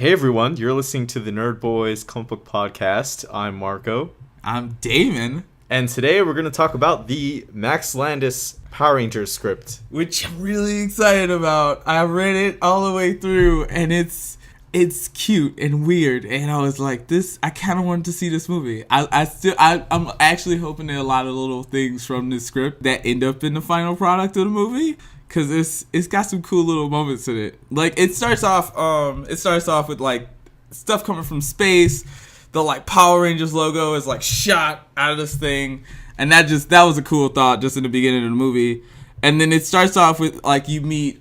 Hey everyone, you're listening to the Nerd Boys Comic Book Podcast. I'm Marco. I'm Damon. And today we're going to talk about the Max Landis Power Rangers script. Which I'm really excited about. I read it all the way through and it's cute and weird. And I was like, I kind of wanted to see this movie. I'm actually hoping there are a lot of little things from this script that end up in the final product of the movie. Cause it's got some cool little moments in it. Like it starts off with like stuff coming from space. The like Power Rangers logo is like shot out of this thing, and that was a cool thought just in the beginning of the movie. And then it starts off with like you meet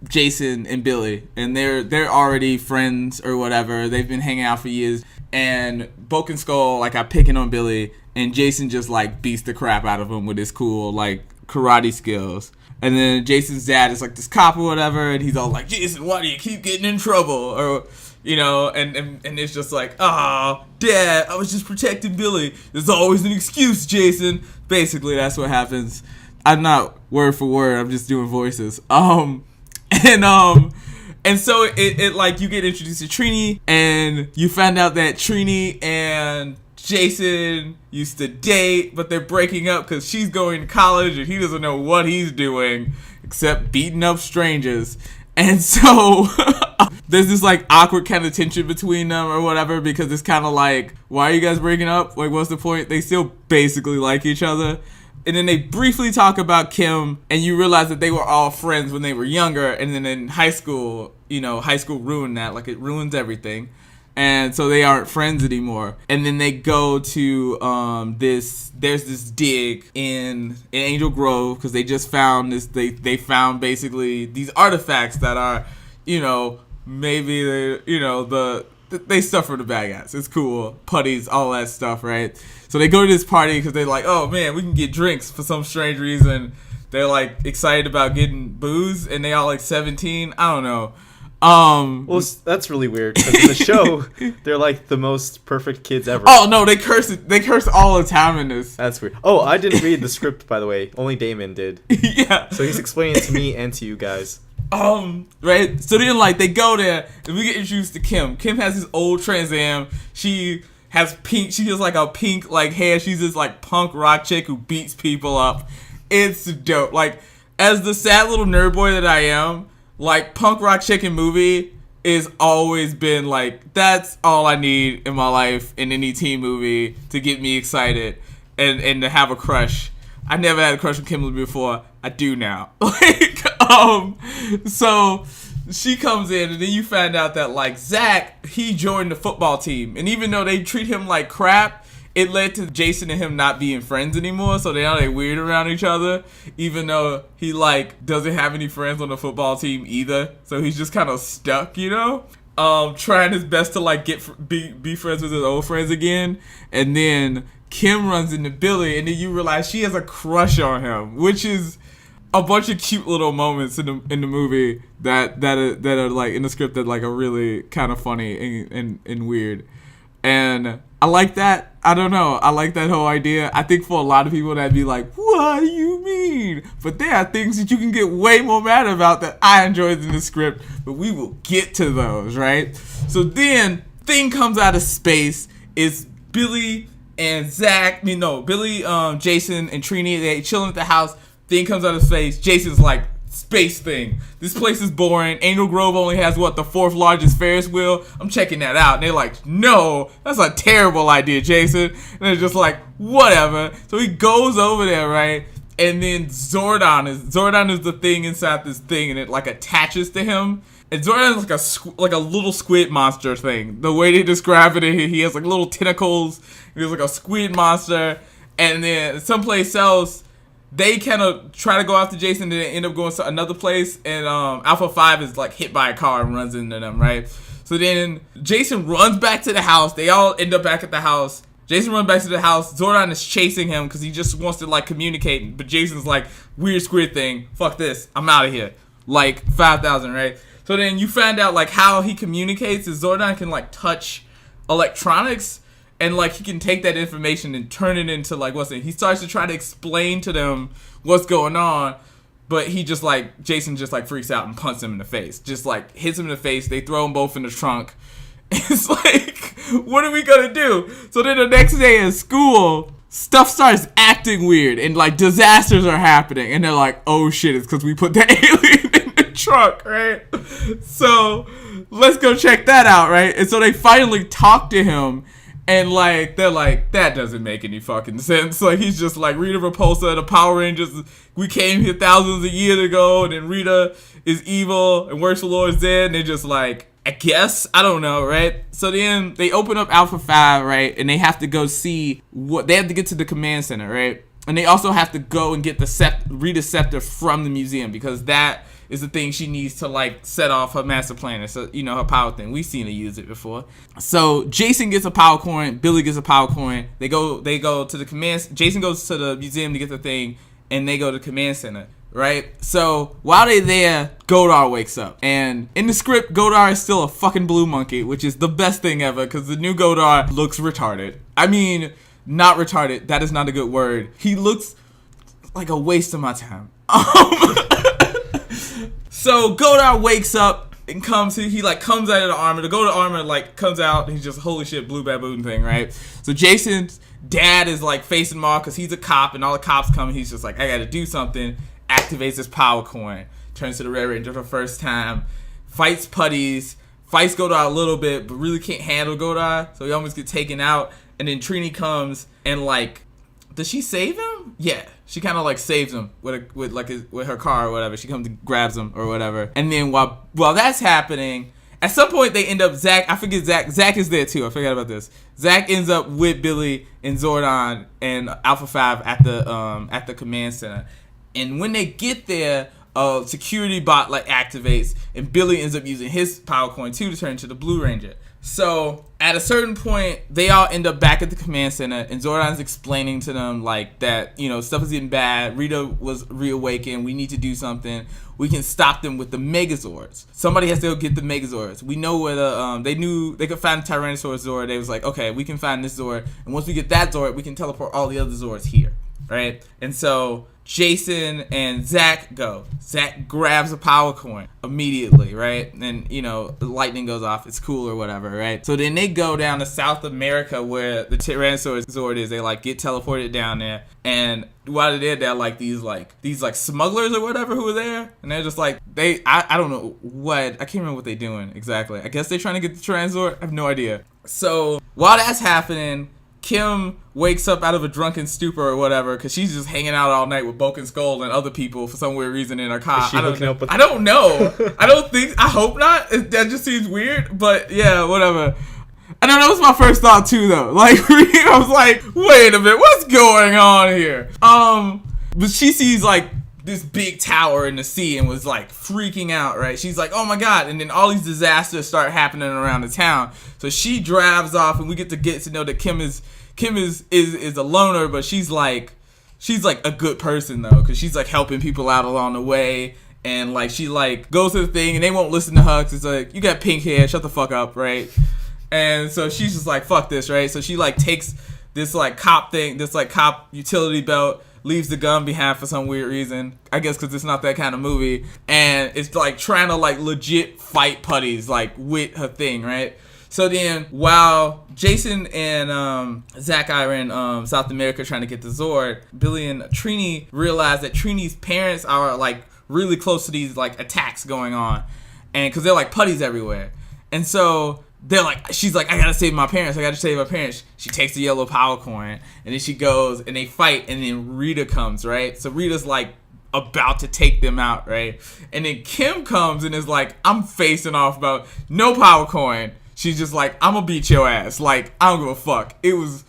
Jason and Billy, and they're already friends or whatever. They've been hanging out for years, and Bulk and Skull like are picking on Billy, and Jason just like beats the crap out of him with his cool like karate skills. And then Jason's dad is like this cop or whatever, and he's all like, Jason, why do you keep getting in trouble? Or, you know, and it's just like, Dad, I was just protecting Billy. There's always an excuse, Jason. Basically, that's what happens. I'm not word for word, I'm just doing voices. And so it like you get introduced to Trini, and you find out that Trini and Jason used to date, but they're breaking up because she's going to college and he doesn't know what he's doing except beating up strangers. And so there's this like awkward kind of tension between them or whatever, because it's kind of like, why are you guys breaking up? Like, what's the point? They still basically like each other. And then they briefly talk about Kim, and you realize that they were all friends when they were younger, and then in high school, high school ruined that. Like, it ruins everything. And so they aren't friends anymore. And then they go to there's this dig in Angel Grove, because they just found this. They found basically these artifacts that are, maybe they stuff for the bad guys. It's cool, putties, all that stuff, right? So they go to this party because they're like, oh man, we can get drinks for some strange reason. They're like excited about getting booze, and they all like 17. I don't know. Well, that's really weird, because in the show, they're like the most perfect kids ever. Oh, no, they curse all the time in this. That's weird. Oh, I didn't read the script, by the way. Only Damon did. Yeah. So he's explaining it to me and to you guys. Right? So then, like, they go there, and we get introduced to Kim. Kim has this old Trans Am. She has like a pink, like, hair. She's this, like, punk rock chick who beats people up. It's dope. Like, as the sad little nerd boy that I am, like, punk rock chicken movie is always been like, that's all I need in my life in any teen movie to get me excited and to have a crush. I never had a crush on Kimberly before. I do now. So she comes in, and then you find out that like Zach, he joined the football team, and even though they treat him like crap, it led to Jason and him not being friends anymore, so they're like weird around each other, even though he like doesn't have any friends on the football team either. So he's just kind of stuck, trying his best to like be friends with his old friends again. And then Kim runs into Billy, and then you realize she has a crush on him, which is a bunch of cute little moments in the movie that are like in the script that like are really kind of funny and weird. And I like that. I don't know. I like that whole idea. I think for a lot of people that'd be like, what do you mean? But there are things that you can get way more mad about that I enjoyed in the script, but we will get to those, right? So then, thing comes out of space is Billy and Zach, Billy, Jason, and Trini, they chilling at the house. Thing comes out of space. Jason's like, space thing. This place is boring. Angel Grove only has the fourth largest Ferris wheel. I'm checking that out. And they're like, no, that's a terrible idea, Jason. And they're just like, whatever. So he goes over there, right? And then Zordon is the thing inside this thing, and it like attaches to him. And Zordon is like a little squid monster thing. The way they describe it, he has like little tentacles. He's like a squid monster. And then someplace else, they kind of try to go after Jason, and they end up going to another place, and Alpha 5 is like hit by a car and runs into them, right? So then Jason runs back to the house. They all end up back at the house. Jason runs back to the house. Zordon is chasing him because he just wants to like communicate, but Jason's like, weird squid thing. Fuck this. I'm out of here. Like 5,000, right? So then you find out like how he communicates is Zordon can like touch electronics. And, like, he can take that information and turn it into, like, he starts to try to explain to them what's going on. But he just like, Jason just like freaks out and punches him in the face. Just like hits him in the face. They throw them both in the trunk. It's like, what are we gonna do? So then the next day at school, stuff starts acting weird and like disasters are happening. And they're like, oh shit, it's because we put the alien in the trunk, right? So let's go check that out, right? And so they finally talk to him. And, like, they're like, that doesn't make any fucking sense. Like, he's just like, Rita Repulsa, the Power Rangers, we came here thousands of years ago, and then Rita is evil, and Worst Lord is dead, and they're just like, I guess? I don't know, right? So then they open up Alpha 5, right? And they have to go see they have to get to the command center, right? And they also have to go and get the Rita's scepter from the museum, because that is the thing she needs to like set off her master plan. So, her power thing. We've seen her use it before. So Jason gets a power coin, Billy gets a power coin. They go to the command. Jason goes to the museum to get the thing, and they go to the command center, right? So while they're there, Godar wakes up, and in the script, Godar is still a fucking blue monkey, which is the best thing ever because the new Godar looks retarded. I mean, not retarded. That is not a good word. He looks like a waste of my time. So Godar wakes up and comes out of the armor. The Godar armor like comes out and he's just holy shit blue baboon thing, right? So Jason's dad is like facing him off because he's a cop and all the cops come and he's just like, I gotta do something. Activates his power coin. Turns to the Red Ranger for the first time. Fights putties. Fights Godar a little bit but really can't handle Godar. So he almost gets taken out. And then Trini comes and like, does she save him? Yeah. She kind of like saves him with her car or whatever. She comes and grabs him or whatever. And then while that's happening, at some point they end up Zach is there too. I forgot about this. Zach ends up with Billy and Zordon and Alpha 5 at the command center. And when they get there, a security bot like activates and Billy ends up using his power coin too to turn into the Blue Ranger. So at a certain point, they all end up back at the command center, and Zordon's explaining to them like that, stuff is getting bad. Rita was reawakened. We need to do something. We can stop them with the Megazords. Somebody has to go get the Megazords. We know where they knew they could find the Tyrannosaurus Zord. They was like, okay, we can find this Zord, and once we get that Zord, we can teleport all the other Zords here, right? And so Jason and Zach go. Zach grabs a power coin immediately, right? And, the lightning goes off. It's cool or whatever, right? So then they go down to South America where the Tyrannosaurus Zord is. They, get teleported down there. And while they're there, they're, these smugglers or whatever who are there. And they're just I don't know what. I can't remember what they're doing exactly. I guess they're trying to get the Tyrannosaur. I have no idea. So while that's happening, Kim wakes up out of a drunken stupor or whatever because she's just hanging out all night with Bulk and Skull and other people for some weird reason in her car. I don't know. I hope not. That just seems weird, but yeah, whatever. I know that was my first thought too, though. I was like, wait a minute, what's going on here? But she sees this big tower in the sea and was freaking out, right? She's like, oh my god. And then all these disasters start happening around the town. So she drives off and we get to know that Kim is a loner, but she's a good person though, because she's helping people out along the way. And she goes to the thing and they won't listen to her because it's you got pink hair, shut the fuck up, right? And so she's just fuck this, right? So she takes this cop thing, this cop utility belt, leaves the gun behind for some weird reason. I guess because it's not that kind of movie. And it's trying to legit fight putties with her thing, right? So then while Jason and Zach are in South America trying to get the Zord, Billy and Trini realize that Trini's parents are really close to these attacks going on. And because they're putties everywhere. And so she's I gotta save my parents. She takes the yellow power coin and then she goes and they fight and then Rita comes, right? So Rita's about to take them out, right? And then Kim comes and is I'm facing off about no power coin. She's just I'm gonna beat your ass. I don't give a fuck. I was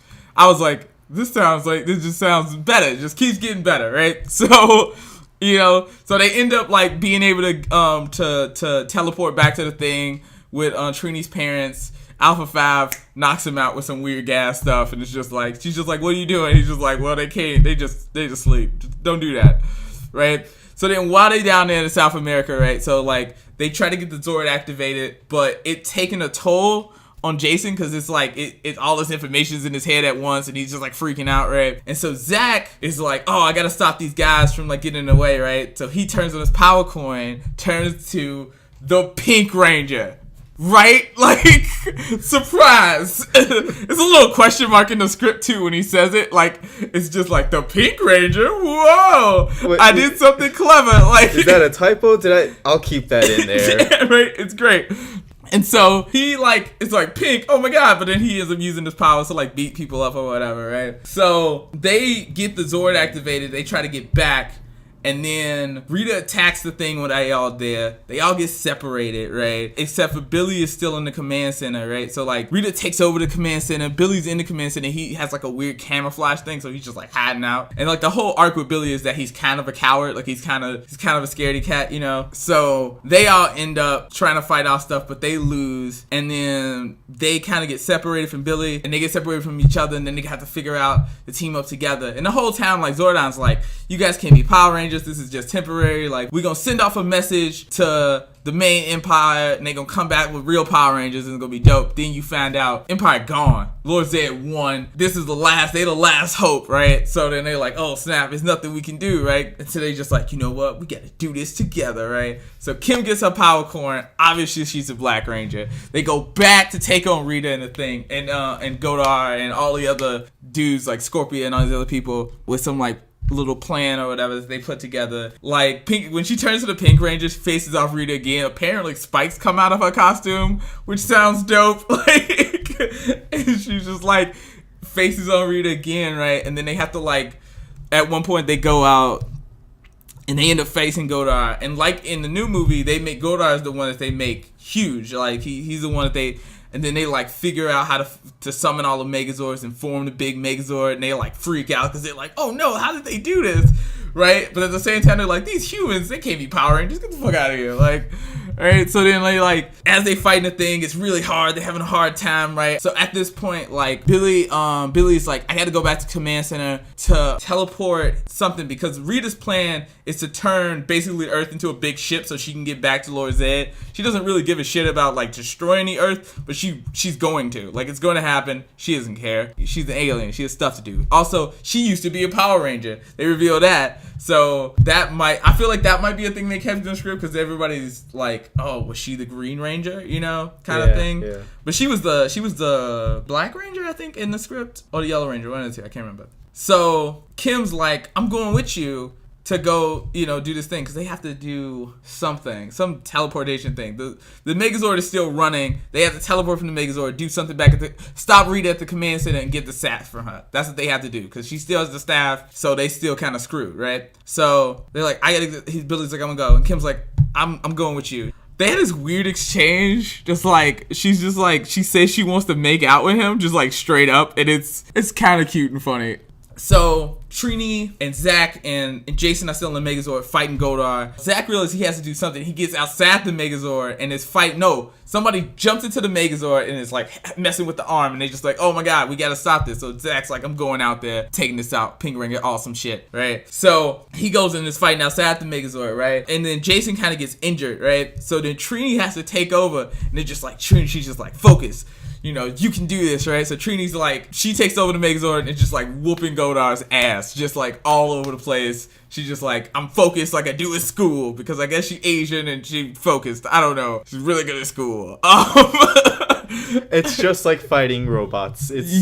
this just sounds better. It just keeps getting better, right? So so they end up being able to teleport back to the thing with Trini's parents. Alpha 5 knocks him out with some weird gas stuff, and it's just she's just what are you doing? He's just well, they can't. They just sleep. Just don't do that, right? So then while they down there in South America, right? So they try to get the Zord activated, but it taking a toll on Jason because it's like it all this information's in his head at once and he's just like freaking out, right? And so Zach is like, oh, I gotta stop these guys from like getting in the way, right? So he turns on his power coin, turns to the Pink Ranger. Right? Like, surprise. It's a little question mark in the script, too, when he says it. Like, it's just like, the Pink Ranger? Whoa! Wait, I did something clever. Like, is that a typo? I'll keep that in there. Yeah, right? It's great. And so he like, it's like pink, oh my god, but then he ends up using his powers to like beat people up or whatever, right? So they get the Zord activated, they try to get back. And then Rita attacks the thing when they all there. They all get separated, right? Except for Billy is still in the command center, right? So like Rita takes over the command center. Billy's in the command center. He has like a weird camouflage thing, so he's just like hiding out. And like the whole arc with Billy is that he's kind of a coward. Like he's kind of a scaredy cat, you know? So they all end up trying to fight off stuff, but they lose. And then they kind of get separated from Billy, and they get separated from each other, and then they have to figure out the team up together. And the whole time, like Zordon's like, you guys can't be Power Rangers. This is just temporary. Like, we're gonna send off a message to the main Empire and they gonna come back with real Power Rangers and it's gonna be dope. Then you find out Empire gone. Lord Zed won. This is the last hope, right? So then they're like, oh snap, there's nothing we can do, right? And so they just like, you know what? We gotta do this together, right? So Kim gets her power coin. Obviously she's a Black Ranger. They go back to take on Rita and the thing and Godar and all the other dudes like Scorpio and all these other people with some like little plan or whatever that they put together. Like Pink, when she turns to the Pink Ranger, she faces off Rita again. Apparently spikes come out of her costume, which sounds dope. Like, and she's just like faces on Rita again, right? And then they have to like, at one point they go out and they end up facing Godar. And like in the new movie, they make Godar is the one that they make huge. Like he's the one that they. And then they like figure out how to summon all the Megazords and form the big Megazord, and they like freak out because they're like, oh no, how did they do this, right? But at the same time, they're like, these humans, they can't be Power Rangers, get the fuck out of here, like, right? So then they like, as they fighting the thing, it's really hard, they're having a hard time, right? So at this point, like Billy's like, I had to go back to Command Center to teleport something because Rita's plan is to turn basically Earth into a big ship so she can get back to Lord Zed. She doesn't really give a shit about like destroying the Earth, but she's going to. Like, it's going to happen. She doesn't care. She's an alien. She has stuff to do. Also, she used to be a Power Ranger. They reveal that. So I feel like that might be a thing they kept in the script because everybody's like, oh, was she the Green Ranger? You know, kind of thing. Yeah. But she was the Black Ranger, I think, in the script. Or the Yellow Ranger, one of the two. I can't remember. So Kim's like, I'm going with you to go, you know, do this thing because they have to do something, some teleportation thing. The Megazord is still running. They have to teleport from the Megazord, do something back stop Rita at the command center and get the staff from her. That's what they have to do because she still has the staff, so they still kind of screwed, right? So they're like, Billy's like, I'm gonna go, and Kim's like, I'm going with you. They had this weird exchange, just like she says she wants to make out with him, just like straight up, and it's kind of cute and funny. So Trini and Zach and Jason are still in the Megazord fighting Godar. Zach realizes he has to do something. He gets outside the Megazord and is fighting. No, somebody jumps into the Megazord and is like messing with the arm, and they just like, oh my god, we gotta stop this. So Zach's like, I'm going out there, taking this out. Pink Ranger, awesome shit, right? So he goes and is fighting outside the Megazord, right? And then Jason kind of gets injured, right? So then Trini has to take over, and they're just like, Trini, she's just like, focus. You know, you can do this, right? So Trini's like, she takes over the Megazord and just like whooping Godar's ass, just like all over the place. She's just like, I'm focused like I do at school because I guess she's Asian and she focused. I don't know. She's really good at school. It's just like fighting robots. It's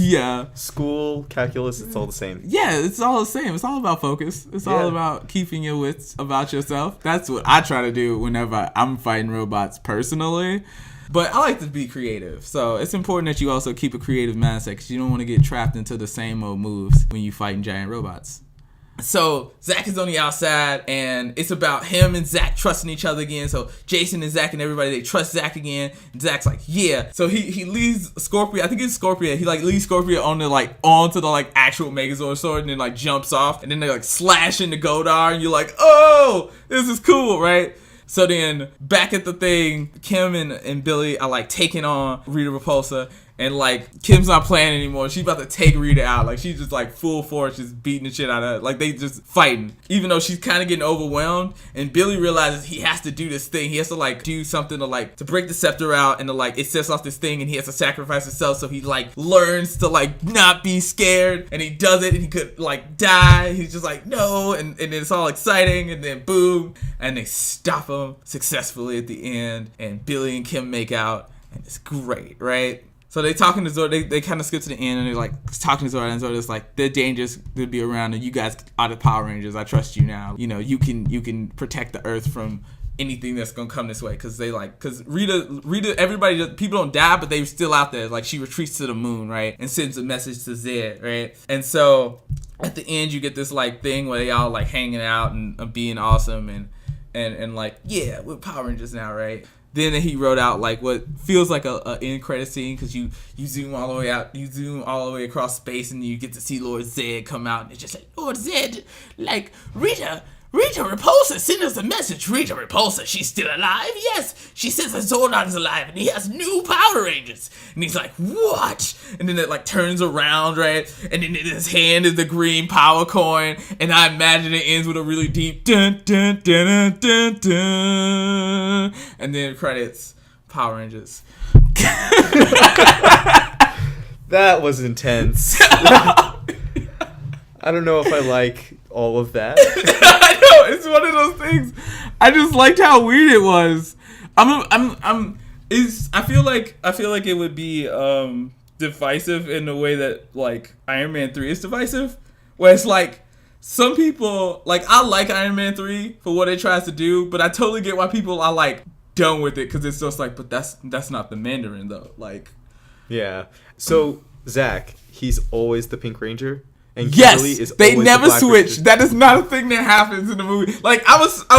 school, calculus, it's all the same. Yeah, it's all the same. It's all about focus. It's all about keeping your wits about yourself. That's what I try to do whenever I'm fighting robots personally. But I like to be creative, so it's important that you also keep a creative mindset because you don't want to get trapped into the same old moves when you fighting giant robots. So Zach is on the outside, and it's about him and Zach trusting each other again. So Jason and Zach and everybody, they trust Zach again. And Zach's like, yeah. So he leaves Scorpio. I think it's Scorpio. He like leaves Scorpio onto the actual Megazord sword, and then like jumps off, and then they like slash into Godar, and you're like, oh, this is cool, right? So then, back at the thing, Kim and Billy are like taking on Rita Repulsa, And like Kim's not playing anymore. She's about to take Rita out. Like she's just like full force, just beating the shit out of her. Like they just fighting. Even though she's kind of getting overwhelmed. And Billy realizes he has to do this thing. He has to like do something to break the scepter out. And to like it sets off this thing and he has to sacrifice himself. So he like learns to like not be scared. And he does it and he could like die. He's just like no. And it's all exciting. And then boom. And they stop him successfully at the end. And Billy and Kim make out. And it's great, right? So they talking to Zord. They kind of skip to the end and they're like talking to Zord, and Zord's like, they're dangerous to be around, and you guys are the Power Rangers. I trust you now. You know, you can protect the Earth from anything that's gonna come this way. Cause Rita, everybody, people don't die, but they're still out there. Like she retreats to the moon, right, and sends a message to Zed, right. And so at the end, you get this like thing where they all like hanging out and being awesome and like yeah, we're Power Rangers now, right. Then he wrote out like what feels like a end credit scene because you zoom all the way out, you zoom all the way across space, and you get to see Lord Zed come out, and it's just like Lord Zed, like Rita Repulsa sent us a message. Rita Repulsa, she's still alive? Yes, she says that Zordon is alive and he has new Power Rangers. And he's like, what? And then it like turns around, right? And then in his hand is the green power coin. And I imagine it ends with a really deep dun dun dun dun dun dun. And then credits, Power Rangers. That was intense. I don't know if I like all of that. I know, it's one of those things. I just liked how weird it was. I feel like it would be divisive in the way that like Iron Man 3 is divisive, where it's like some people like I like Iron Man 3 for what it tries to do, but I totally get why people are like done with it because it's just like, but that's not the Mandarin though. Like, yeah. So Zach, he's always the Pink Ranger. And yes, they never switch. That is not a thing that happens in the movie. Like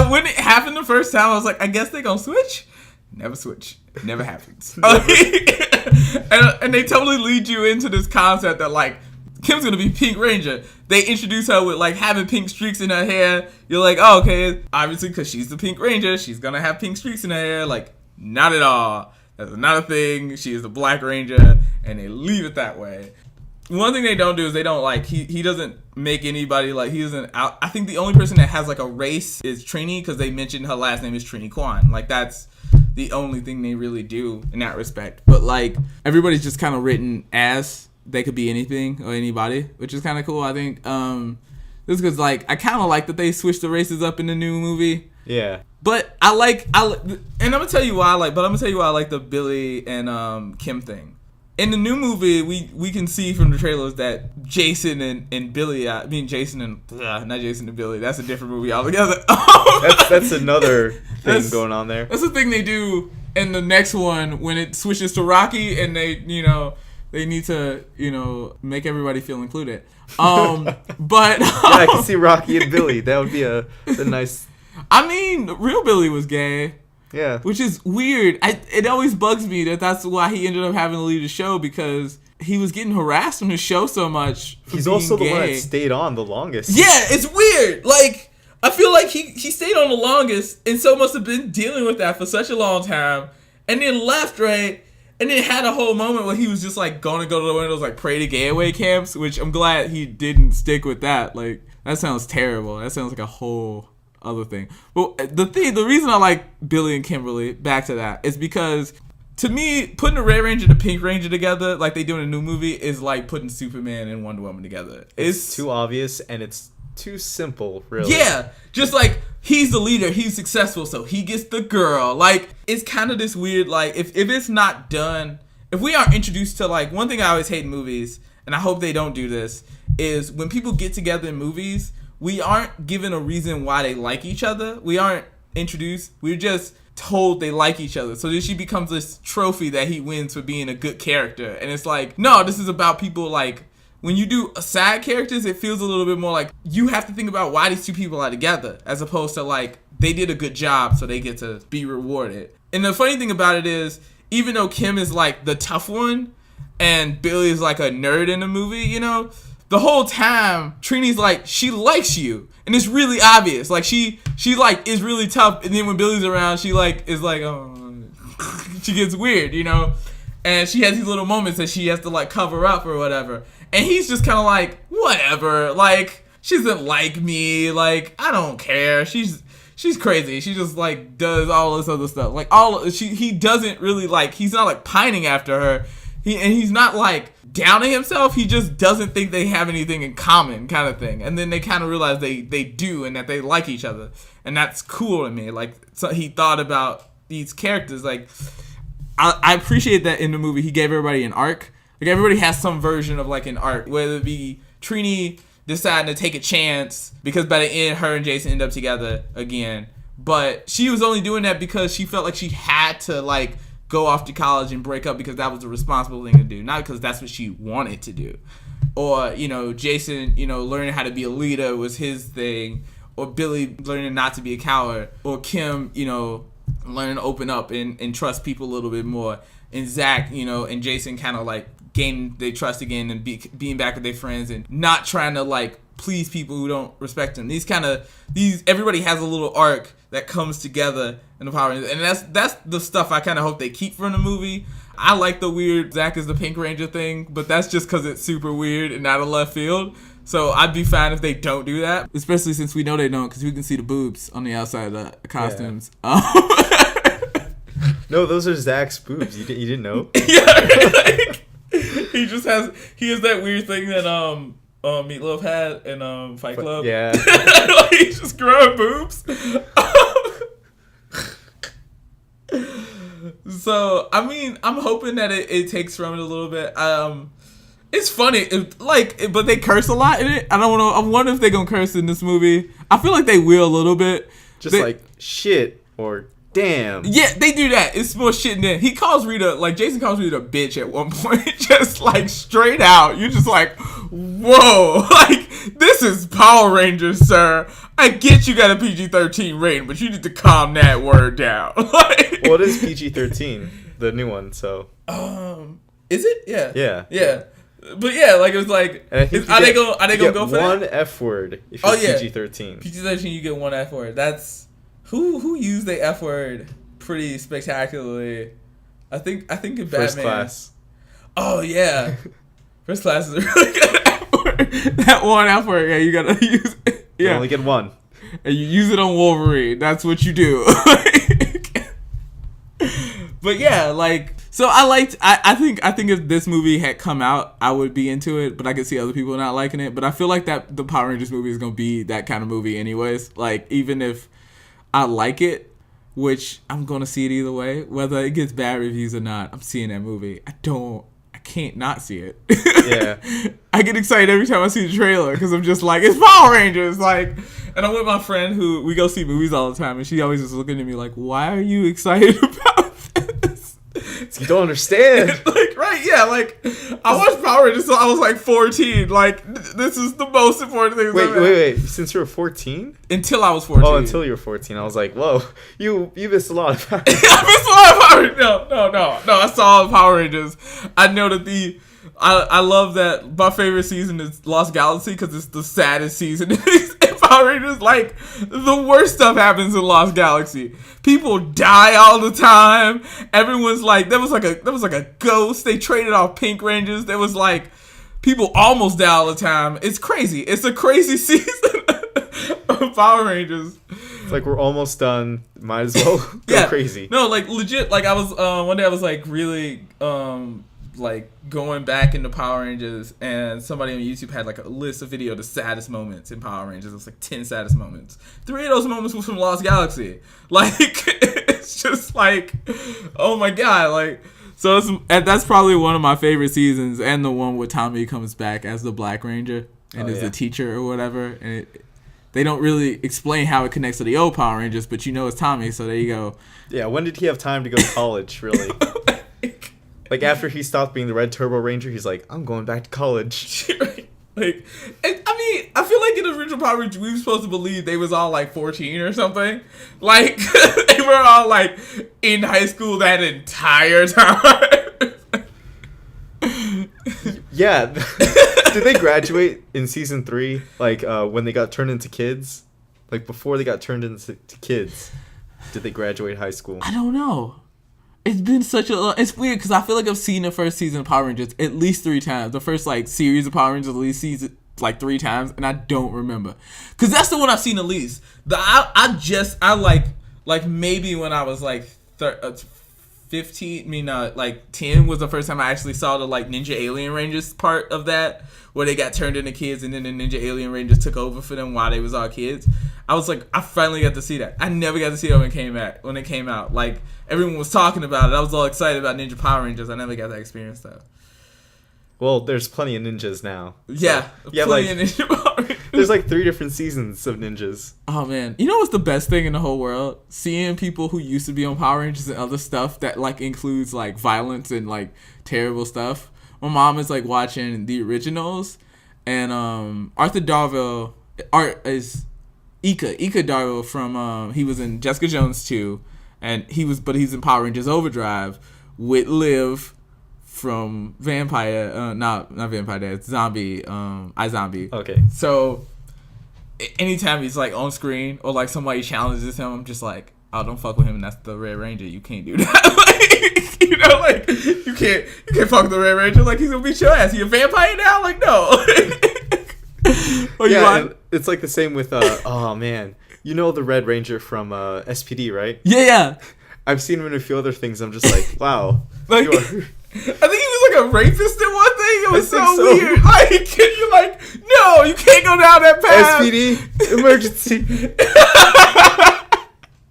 when it happened the first time, I was like, I guess they're gonna switch. Never switch. Never happens. And they totally lead you into this concept that like Kim's gonna be Pink Ranger. They introduce her with like having pink streaks in her hair. You're like, oh, okay, obviously because she's the Pink Ranger, she's gonna have pink streaks in her hair. Like, not at all. That's not a thing. She is the Black Ranger, and they leave it that way. One thing they don't do is they don't like he doesn't make anybody like he doesn't out. I think the only person that has like a race is Trini because they mentioned her last name is Trini Kwan. Like that's the only thing they really do in that respect. But like everybody's just kind of written as they could be anything or anybody, which is kind of cool. I think this because like I kind of like that they switched the races up in the new movie. Yeah. But and I'm gonna tell you why I like the Billy and Kim thing. In the new movie, we can see from the trailers that Jason and Billy, not Jason and Billy, that's a different movie altogether. that's another thing going on there. That's the thing they do in the next one when it switches to Rocky and they need to, make everybody feel included. But yeah, I can see Rocky and Billy. That would be a nice. I mean, real Billy was gay. Yeah. Which is weird. It always bugs me that's why he ended up having to leave the show because he was getting harassed on his show so much. He's also the one that stayed on the longest. Yeah, it's weird. Like, I feel like he stayed on the longest and so must have been dealing with that for such a long time and then left, right? And then had a whole moment where he was just like going to go to one of those like pray to gay away camps, which I'm glad he didn't stick with that. Like, that sounds terrible. That sounds like a whole other thing. Well, the reason I like Billy and Kimberly, back to that, is because to me, putting the Red Ranger and the Pink Ranger together like they do in a new movie is like putting Superman and Wonder Woman together. It's too obvious and it's too simple, really. Yeah, just like he's the leader, he's successful, so he gets the girl. Like, it's kind of this weird, like, if it's not done, if we aren't introduced to, like, one thing I always hate in movies, and I hope they don't do this, is when people get together in movies, we aren't given a reason why they like each other. We aren't introduced. We're just told they like each other. So then she becomes this trophy that he wins for being a good character. And it's like, no, this is about people like, when you do side characters, it feels a little bit more like you have to think about why these two people are together as opposed to like they did a good job so they get to be rewarded. And the funny thing about it is, even though Kim is like the tough one and Billy is like a nerd in the movie, the whole time, Trini's like, she likes you. And it's really obvious. Like, she like, is really tough. And then when Billy's around, she, like, is like, oh, she gets weird, And she has these little moments that she has to like cover up or whatever. And he's just kind of like, whatever. Like, she doesn't like me. Like, I don't care. She's crazy. She just like does all this other stuff. Like he doesn't really like, he's not like pining after her. He's not like downing himself. He just doesn't think they have anything in common kind of thing. And then they kind of realize they do and that they like each other. And that's cool to me. Like, so he thought about these characters. Like, I appreciate that in the movie he gave everybody an arc. Like, everybody has some version of like an arc, whether it be Trini deciding to take a chance because by the end her and Jason end up together again. But she was only doing that because she felt like she had to like go off to college and break up because that was the responsible thing to do, not because that's what she wanted to do. Or, you know, Jason, you know, learning how to be a leader was his thing. Or Billy learning not to be a coward. Or Kim, you know, learning to open up and trust people a little bit more. And Zach, you know, and Jason kind of like gaining their trust again and being back with their friends and not trying to like please people who don't respect them. Everybody has a little arc that comes together in the Power Rangers, and that's the stuff I kind of hope they keep from the movie. I like the weird Zach is the Pink Ranger thing, but that's just because it's super weird and out of left field. So I'd be fine if they don't do that, especially since we know they don't, because we can see the boobs on the outside of the costumes. Yeah. No, those are Zach's boobs. You didn't know? Yeah, like, he has that weird thing that Meatloaf had in Fight Club. Yeah. Like, he's just growing boobs. So, I mean, I'm hoping that it takes from it a little bit. It's funny, but they curse a lot in it. I wonder if they're gonna curse in this movie. I feel like they will a little bit. Just like shit or damn. Yeah, they do that. It's more shit than he calls Rita, like Jason calls Rita a bitch at one point, just like straight out. You're just like, whoa, like this is Power Rangers, sir. I get you got a PG-13 rating, but you need to calm that word down. Like, well, it is PG-13, the new one. So, is it? Yeah. Yeah. But yeah, like it was like, are they gonna go for one that? F word if it's PG-13. PG-13, you get one F word. That's who used the F word pretty spectacularly. I think in Batman. First Class. Oh yeah, First Class is a really good F word. That one F word, yeah, you gotta use it. Yeah, you only get one, and you use it on Wolverine. That's what you do. But yeah, like, so I think if this movie had come out, I would be into it, but I could see other people not liking it. But I feel like that the Power Rangers movie is gonna be that kind of movie anyways. Like, even if I like it, which I'm gonna see it either way, whether it gets bad reviews or not, I'm seeing that movie. I can't not see it. Yeah. I get excited every time I see the trailer because I'm just like, it's Power Rangers, like. And I'm with my friend who we go see movies all the time, and she always is looking at me like, why are you excited about this? You don't understand. Like, right, yeah, like, I watched Power Rangers until I was like 14. Like, this is the most important thing. Wait. Since you were 14? Until I was 14. Oh, until you were 14. I was like, whoa, you missed a lot of Power Rangers. I missed a lot of Power Rangers. No, I saw all the Power Rangers. I know that I love that my favorite season is Lost Galaxy because it's the saddest season in Power Rangers. Like, the worst stuff happens in Lost Galaxy. People die all the time. Everyone's like, there was like a ghost. They traded off Pink Rangers. There was like, people almost die all the time. It's crazy. It's a crazy season of Power Rangers. It's like, we're almost done. Might as well go crazy. No, like, legit. Like, I was one day I was like really like going back into Power Rangers, and somebody on YouTube had like a list of video of the saddest moments in Power Rangers. It was like 10 saddest moments. 3 of those moments was from Lost Galaxy. Like, it's just like, oh my god, like, so that's probably one of my favorite seasons, and the one where Tommy comes back as the Black Ranger and is the teacher or whatever, and they don't really explain how it connects to the old Power Rangers, but you know it's Tommy, so there you go. Yeah, when did he have time to go to college, really? Like, after he stopped being the Red Turbo Ranger, he's like, I'm going back to college. Like, I mean, I feel like in the original Power Rangers, we were supposed to believe they was all like 14 or something. Like, they were all like in high school that entire time. Yeah. Did they graduate in season 3? Like, when they got turned into kids? Like, before they got turned into kids, did they graduate high school? I don't know. It's been it's weird because I feel like I've seen the first season of Power Rangers at least 3 times. The first like series of Power Rangers at least season like 3 times, and I don't remember because that's the one I've seen the least. I like maybe when I was like 15, I mean like 10 was the first time I actually saw the like Ninja Alien Rangers part of that, where they got turned into kids and then the Ninja Alien Rangers took over for them while they was all kids. I was like, I finally got to see that. I never got to see it when it came out. Like, everyone was talking about it. I was all excited about Ninja Power Rangers. I never got that experience, though. Well, there's plenty of ninjas now. Yeah, so, plenty of Ninja Power Rangers. There's like 3 different seasons of ninjas. Oh, man. You know what's the best thing in the whole world? Seeing people who used to be on Power Rangers and other stuff that, like, includes, like, violence and, like, terrible stuff. My mom is, like, watching the originals, and Arthur Darvill is Ika Darvill from he was in Jessica Jones 2, and he's in Power Rangers Overdrive with Liv from Vampire, not Vampire Dad, Zombie, iZombie. Okay. So anytime he's like on screen or like somebody challenges him, I'm just like, oh, don't fuck with him. That's the Red Ranger. You can't do that. Like, you know, like you can't fuck with the Red Ranger. Like, he's gonna beat your ass. He a vampire now? Like, no. It's like the same with oh man, you know the Red Ranger from SPD, right? Yeah. I've seen him in a few other things. I'm just like, wow. Like, I think he was like a rapist in one thing. It was so weird. Like, you're like, no, you can't go down that path. SPD emergency.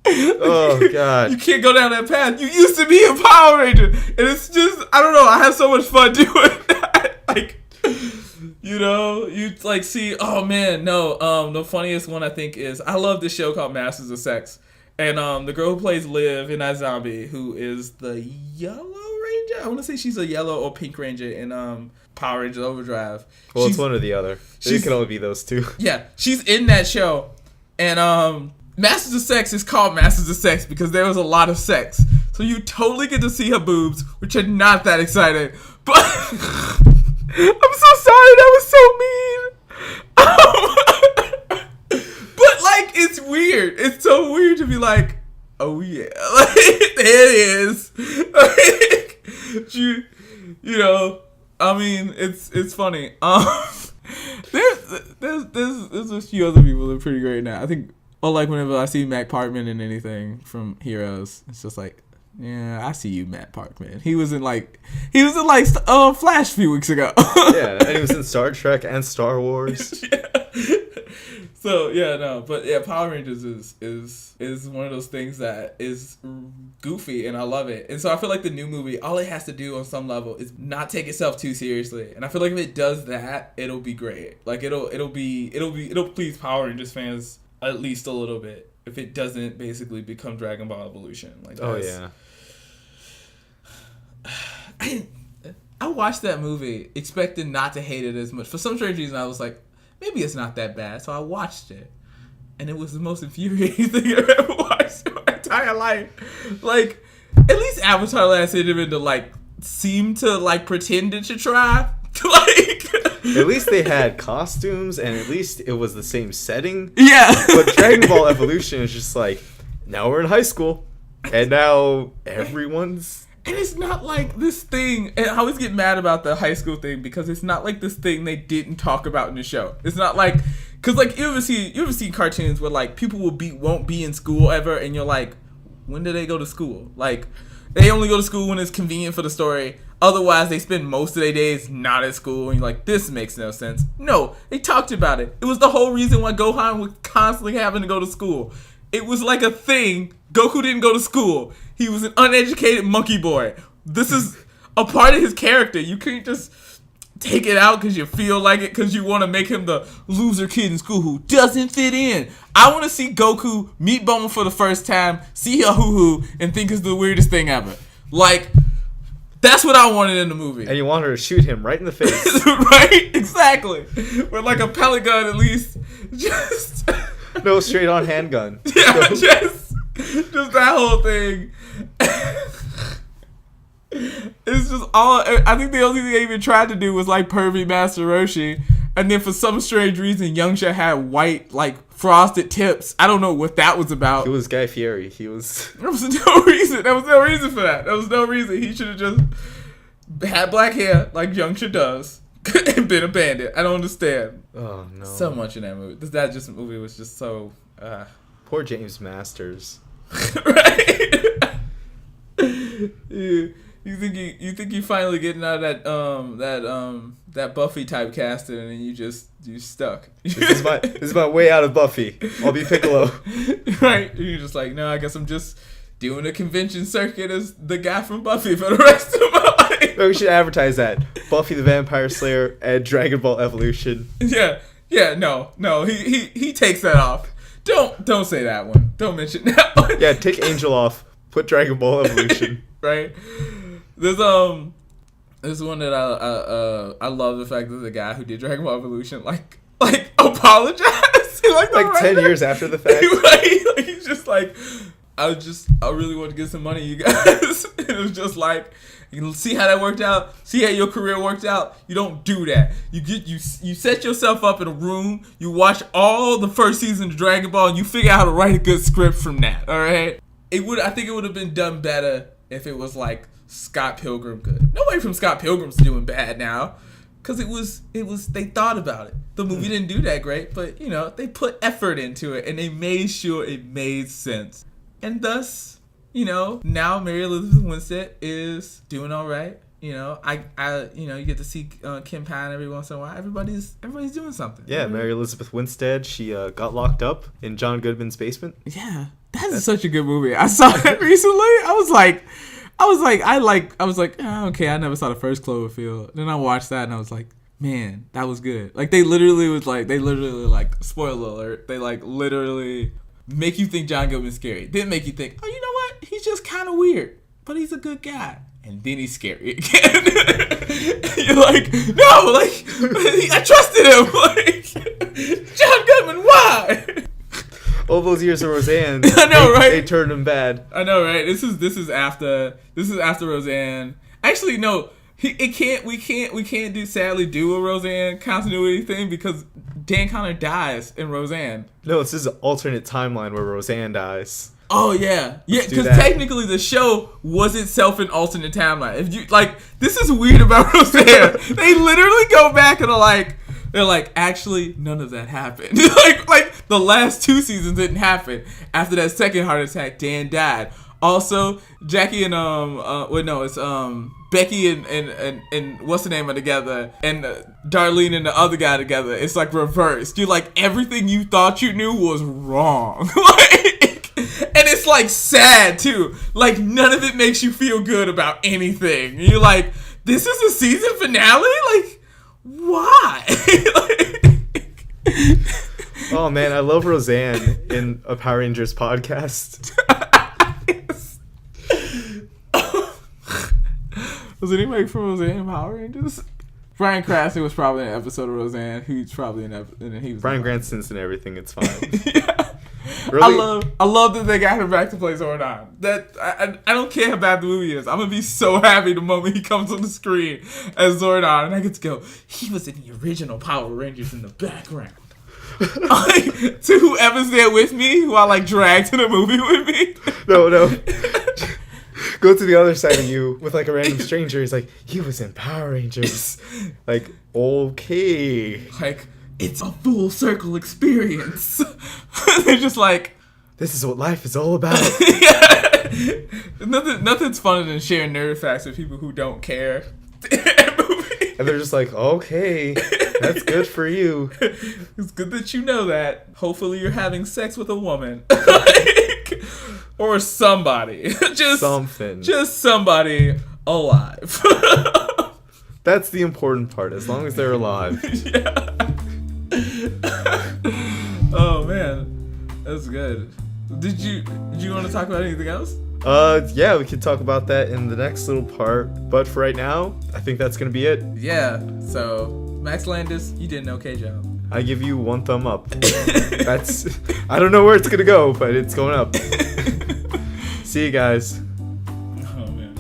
Oh god, you can't go down that path. You used to be a Power Ranger, and it's just, I don't know. I have so much fun doing that. Like, you know, you like see. Oh man, no. The funniest one I think is, I love this show called Masters of Sex, and the girl who plays Liv in iZombie, who is the Yellow Ranger. I want to say she's a yellow or pink Ranger in Power Rangers Overdrive. Well, it's one or the other. It can only be those two. Yeah, she's in that show, and Masters of Sex is called Masters of Sex because there was a lot of sex. So you totally get to see her boobs, which are not that exciting. But I'm so sorry, that was so mean. But like, it's weird. It's so weird to be like, oh yeah, like, there it is. Like, you know, I mean, it's funny. There's a few other people that are pretty great now. I think. Or like whenever I see Matt Parkman in anything from Heroes, it's just like, yeah, I see you, Matt Parkman. He was in Flash a few weeks ago. Yeah, and he was in Star Trek and Star Wars. Yeah. So yeah, no, but yeah, Power Rangers is one of those things that is goofy, and I love it. And so I feel like the new movie, all it has to do on some level is not take itself too seriously. And I feel like if it does that, it'll be great. Like it'll please Power Rangers fans at least a little bit, if it doesn't basically become Dragon Ball Evolution. Like, oh yeah. I watched that movie expecting not to hate it as much. For some strange reason, I was like, maybe it's not that bad. So I watched it, and it was the most infuriating thing I've ever watched in my entire life. Like, at least Avatar: Last Airbender like seemed to like pretend it should try. Like, at least they had costumes, and at least it was the same setting. Yeah. But Dragon Ball Evolution is just like, now we're in high school, and now everyone's... And it's not like this thing, and I always get mad about the high school thing, because it's not like this thing they didn't talk about in the show. It's not like, because like, you ever see cartoons where like people won't be in school ever, and you're like, when do they go to school? Like, they only go to school when it's convenient for the story. Otherwise, they spend most of their days not at school, and you're like, this makes no sense. No, they talked about it. It was the whole reason why Gohan was constantly having to go to school. It was like a thing. Goku didn't go to school. He was an uneducated monkey boy. This is a part of his character. You can't just take it out because you feel like it, because you want to make him the loser kid in school who doesn't fit in. I want to see Goku meet Bulma for the first time, see a hoo-hoo, and think it's the weirdest thing ever. Like... That's what I wanted in the movie. And you want her to shoot him right in the face. Right? Exactly. With like a pellet gun at least. Just... No, straight on handgun. Yeah, just that whole thing. It's just all... I think the only thing they even tried to do was like pervy Master Roshi. And then for some strange reason, Youngsha had white, like, frosted tips. I don't know what that was about. It was Guy Fieri. There was no reason. There was no reason for that. There was no reason. He should have just had black hair like Youngsha does and been a bandit. I don't understand. Oh no. So much in that movie. That just movie was just so. Poor James Masters. Right. You think you finally getting out of that Buffy type casting, and then you stuck. This is my way out of Buffy. I'll be Piccolo. Right. You're just like, no, I guess I'm just doing a convention circuit as the guy from Buffy for the rest of my life. No, we should advertise that. Buffy the Vampire Slayer and Dragon Ball Evolution. Yeah, no, he takes that off. Don't say that one. Don't mention that one. Yeah, take Angel off. Put Dragon Ball Evolution. Right. There's one that I love the fact that the guy who did Dragon Ball Evolution like apologized. Like 10 years after the fact. Like, he's just like, I really want to get some money, you guys. And it was just like, you see how that worked out? See how your career worked out? You don't do that. You set yourself up in a room, you watch all the first season of Dragon Ball, and you figure out how to write a good script from that, alright? I think it would have been done better if it was like Scott Pilgrim good. Nobody from Scott Pilgrim's doing bad now. Cause it was they thought about it. The movie didn't do that great, but they put effort into it and they made sure it made sense. And thus, now Mary Elizabeth Winstead is doing all right. You get to see Kim Pine every once in a while. Everybody's doing something. Yeah, Mary Elizabeth Winstead. She got locked up in John Goodman's basement. Yeah, that's such a good movie. I saw it recently. I was like, okay, I never saw the first Cloverfield. Then I watched that and I was like, man, that was good. Like they literally spoiler alert. They literally make you think John Goodman's scary. Then make you think, oh, you know what? He's just kind of weird, but he's a good guy. And then he's scary again. You're like, no, I trusted him. John Goodman, why? All those years of Roseanne, I know, right? They turned him bad. I know, right? This is after Roseanne. Actually, no, we can't sadly do a Roseanne continuity thing because Dan Connor dies in Roseanne. No, this is an alternate timeline where Roseanne dies. Oh yeah, because technically the show was itself an alternate timeline. If you this is weird about Roseanne. They literally go back and they're like, actually, none of that happened. like the last 2 seasons didn't happen. After that second heart attack, Dan died. Also, Jackie and Becky and what's the name are together, and Darlene and the other guy together. It's like reversed. You're like, everything you thought you knew was wrong. And it's sad too. None of it makes you feel good about anything. You're like, this is a season finale? Why? Oh man, I love Roseanne in a Power Rangers podcast. Was anybody from Roseanne in Power Rangers? Bryan Cranston was probably in an episode of Roseanne. He's probably Bryan Cranston's in everything. It's fine. Yeah. Really? I love that they got him back to play Zordon. That I don't care how bad the movie is. I'm gonna be so happy the moment he comes on the screen as Zordon, and I get to go, he was in the original Power Rangers in the background. To whoever's there with me, who I drag to the movie with me. No. Go to the other side of you with a random stranger. He's like, he was in Power Rangers. Okay. It's a full circle experience. They're just this is what life is all about. Yeah. Nothing's funner than sharing nerd facts with people who don't care. And they're just like, okay, that's good for you. It's good that you know that. Hopefully you're having sex with a woman. Or somebody. Just somebody alive. That's the important part, as long as they're alive. Yeah. Oh man, that's good. Did you want to talk about anything else? Yeah, we could talk about that in the next little part. But for right now, I think that's gonna be it. Yeah. So Max Landis, you did an okay job. I give you 1 thumb up. I don't know where it's gonna go, but it's going up. See you guys. Oh man.